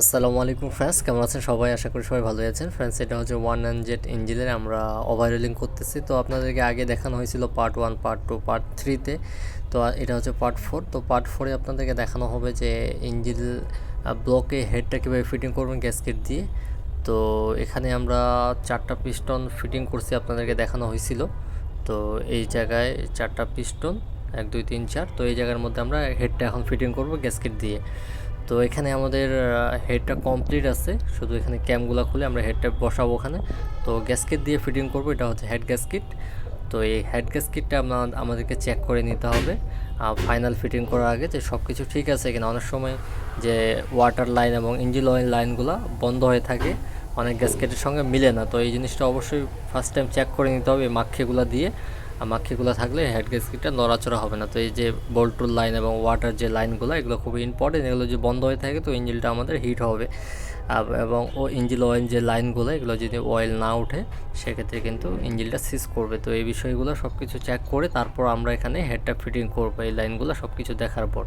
আসসালামু আলাইকুম ফ্রেন্ডস, কেমন আছেন সবাই? আশা করি সবাই ভালো আছেন ফ্রেন্ডস। এটা হচ্ছে ওয়ান অ্যান্ড জেড ইঞ্জিনের আমরা ওভারহলিং করতেছি। তো আপনাদেরকে আগে দেখানো হয়েছিল part one, part two, part থ্রিতে। তো এটা হচ্ছে পার্ট ফোর। তো পার্ট ফোরে আপনাদেরকে দেখানো হবে যে ইঞ্জিন ব্লকে হেডটা কীভাবে ফিটিং করবেন গ্যাসকেট দিয়ে। তো এখানে আমরা 4টা পিস্টন ফিটিং করছি, আপনাদেরকে দেখানো হয়েছিল। তো এই জায়গায় 4টা পিস্টন, 1 2 3 4। তো এই জায়গার মধ্যে আমরা হেডটা এখন ফিটিং করব গ্যাসকেট দিয়ে। তো এখানে আমাদের হেডটা কমপ্লিট আছে, শুধু এখানে ক্যামগুলো খুলে আমরা হেডটা বসাবো ওখানে। তো গ্যাসকেট দিয়ে ফিটিং করব, এটা হচ্ছে হেড গ্যাসকেট। তো এই হেড গ্যাসকেটটা আমাদেরকে চেক করে নিতে হবে ফাইনাল ফিটিং করার আগে যে সব কিছু ঠিক আছে কিনা। অনেক সময় যে ওয়াটার লাইন এবং ইঞ্জিন অয়েল লাইনগুলো বন্ধ হয়ে থাকে, অনেক গ্যাসকেটের সঙ্গে মিলে না। তো এই জিনিসটা অবশ্যই ফার্স্ট টাইম চেক করে নিতে হবে এই মাক্ষিগুলো দিয়ে। আর মাক্ষিগুলো থাকলে হেড গ্যাসকেটটা নড়াচড়া হবে না। তো এই যে বোল্টুর লাইন এবং ওয়াটার যে লাইনগুলো, এগুলো খুবই ইম্পর্টেন্ট। এগুলো যদি বন্ধ হয়ে থাকে তো ইঞ্জিনটা আমাদের হিট হবে। এবং ইঞ্জিন অয়েল যে লাইনগুলো, এগুলো যদি অয়েল না উঠে সেক্ষেত্রে কিন্তু ইঞ্জিনটা সিজ করবে। তো এই বিষয়গুলো সব কিছু চেক করে তারপর আমরা এখানে হেডটা ফিটিং করবো, এই লাইনগুলো সব কিছু দেখার পর।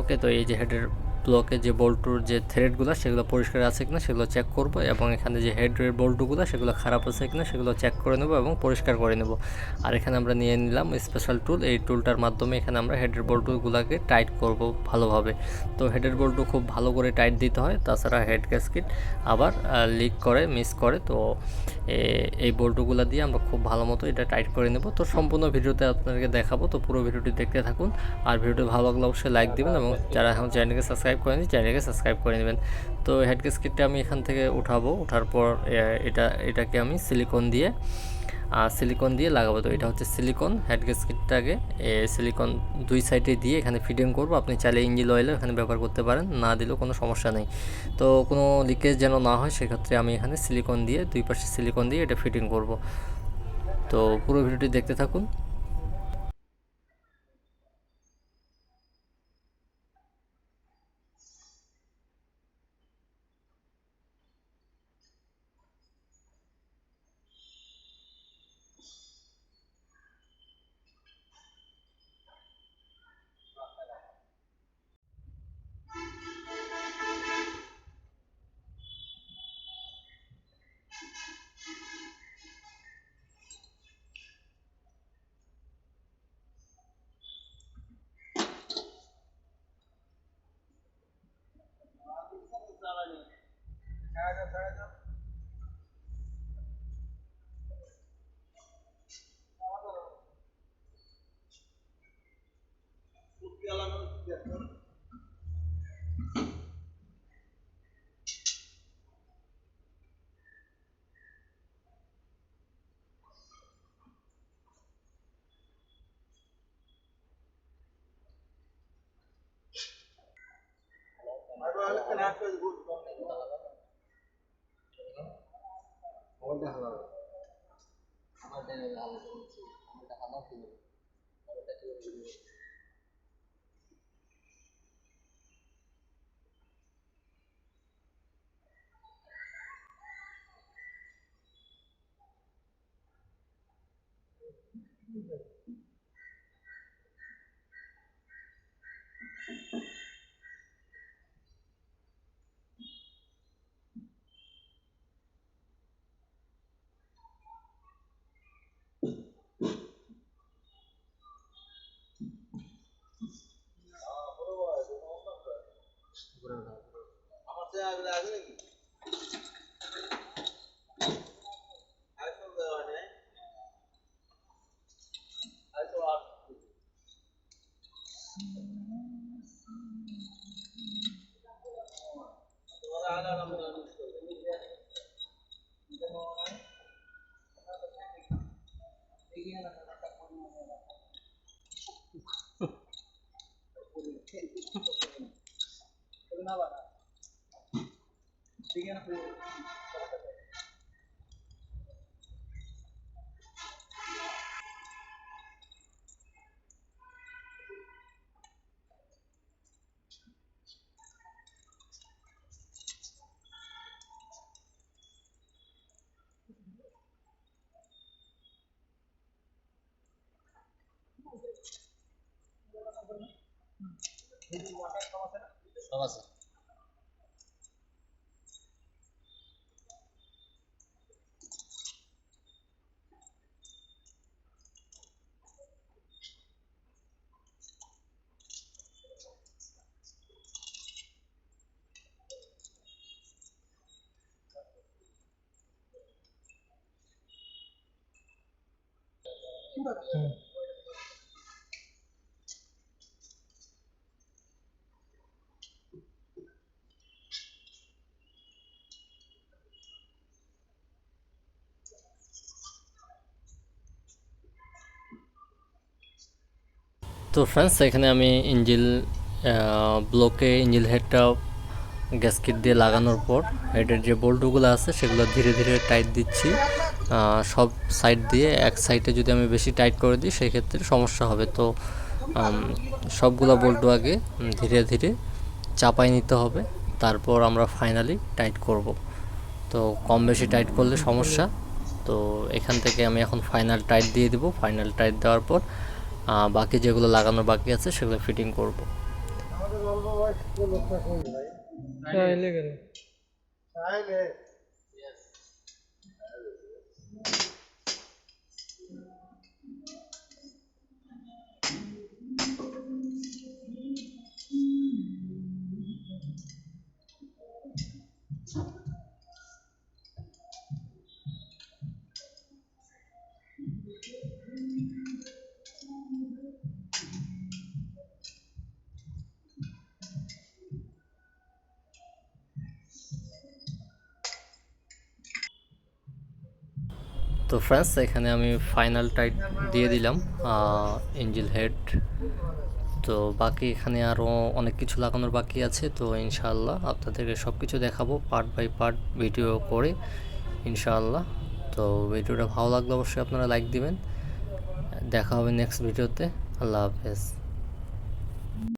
ওকে, তো এই যে হেডের ব্লকে যে বল্টুর যে থ্রেডগুলো সেগুলো পরিষ্কার আছে কিনা সেগুলো চেক করব, এবং এখানে যে হেডের বল্টুগুলো সেগুলো খারাপ আছে কিনা সেগুলো চেক করে নেব এবং পরিষ্কার করে নেব। আর এখানে আমরা নিয়ে নিলাম স্পেশাল টুল। এই টুলটার মাধ্যমে এখানে আমরা হেডের বল্টুগুলোকে টাইট করব ভালোভাবে। তো হেডের বল্টু খুব ভালো করে টাইট দিতে হয়, তাছাড়া হেড গ্যাসকেট আবার লিক করে, মিস করে। তো এই বল্টুগুলো দিয়ে আমরা খুব ভালো মতো এটা টাইট করে নেব। তো সম্পূর্ণ ভিডিওতে আপনাদেরকে দেখাবো, তো পুরো ভিডিওটি দেখতে থাকুন। আর ভিডিওটি ভালো লাগলে অবশ্যই লাইক দিবেন, এবং যারা এখন চ্যানেলকে সাবস্ক্রাইব করেনি চ্যানেলকে সাবস্ক্রাইব করে নেবেন। তো হেড গ্যাসকেটটা আমি এখান থেকে উঠাবো, ওঠার পর এটাকে আমি সিলিকন দিয়ে লাগাবো। তো এটা হচ্ছে সিলিকন। হেড গ্যাসকেটটাকে সিলিকন দুই সাইডে দিয়ে এখানে ফিটিং করব। আপনি চাইলে ইঞ্জিন অয়েলও এখানে ব্যবহার করতে পারেন, না দিলেও কোনো সমস্যা নেই। তো কোনো লিকেজ যেন না হয় সেক্ষেত্রে আমি এখানে সিলিকন দিয়ে, দুই পাশে সিলিকন দিয়ে এটা ফিটিং করব। তো পুরো ভিডিওটি দেখতে থাকুন। সব আছে। তো ফ্রেন্ডস, এখানে আমি ইঞ্জিল ব্লকে ইঞ্জিল হেডটা গ্যাসকেট দিয়ে লাগানোর পর হেডের যে বোল্টগুলো আছে সেগুলো ধীরে ধীরে টাইট দিচ্ছি। সব সাইড দিয়ে এক সাইডে যদি আমি বেশি টাইট করে দিই সেক্ষেত্রে সমস্যা হবে। তো সবগুলো বোল্ট আগে ধীরে ধীরে চাপাই নিতে হবে, তারপর আমরা ফাইনালি টাইট করব। তো কম বেশি টাইট করলে সমস্যা। তো এখান থেকে আমি এখন ফাইনাল টাইট দিয়ে দেবো। ফাইনাল টাইট দেওয়ার পর বাকি যেগুলো লাগানোর বাকি আছে সেগুলো ফিটিং করব। তো ফ্রেন্ডস, এখানে আমি ফাইনাল টাইট দিয়ে দিলাম ইঞ্জিল হেড। তো বাকি এখানে আরও অনেক কিছু লাগানোর বাকি আছে। তো ইনশাআল্লাহ আপনাদেরকে সব কিছু দেখাবো পার্ট বাই পার্ট ভিডিও করে ইনশাআল্লাহ। তো ভিডিওটা ভালো লাগলে অবশ্যই আপনারা লাইক দিবেন। দেখা হবে নেক্সট ভিডিওতে। আল্লাহ হাফেজ।